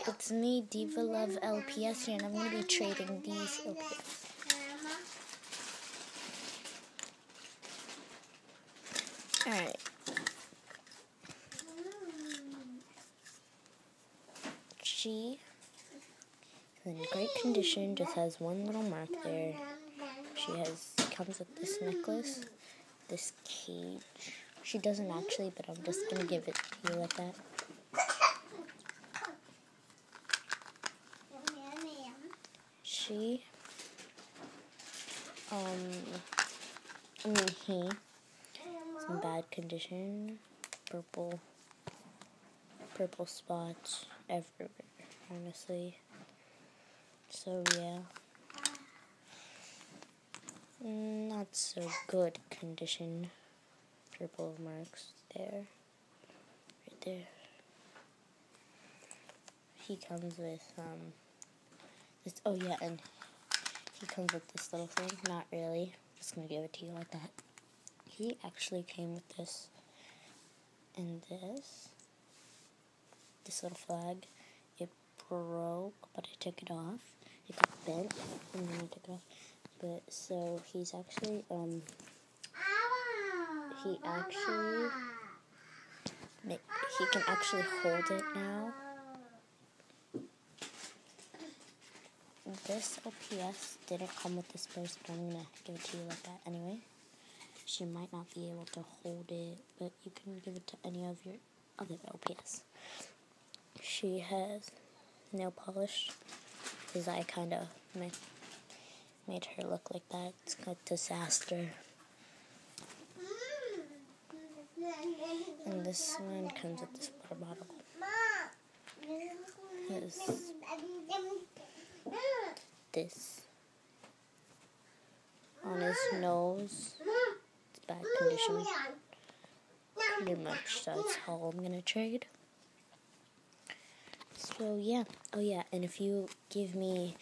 It's me, Diva Love LPS here, and I'm going to be trading these LPS. Alright. She is in great condition, just has one little mark there. She comes with this necklace, this cage. She doesn't actually, but I'm just going to give it to you like that. He is in bad condition. Purple spots everywhere, honestly. So yeah, not so good condition. Purple marks there, right there. He comes with this. Oh yeah, and he comes with this little thing. Not really. Just gonna give it to you like that. He actually came with this and this little flag. It broke, but I took it off. It got bent, and then I took it off. But so he's actually he can actually hold it now. This LPS didn't come with this purse, but I'm gonna give it to you like that anyway. She might not be able to hold it, but you can give it to any of your other LPS. She has nail polish, because I kind of made her look like that. It's a disaster. And this one comes with this water bottle. This on his nose. It's bad condition. Pretty much that's all I'm gonna trade. So yeah. Oh yeah, and if you give me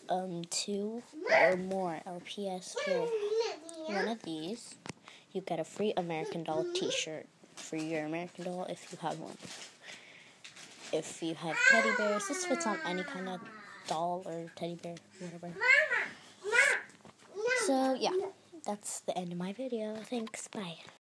2 or more LPS for one of these, you get a free American Doll t-shirt for your American Doll if you have one. If you have teddy bears, this fits on any kind of doll or teddy bear, whatever. So yeah, that's the end of my video. Thanks, bye.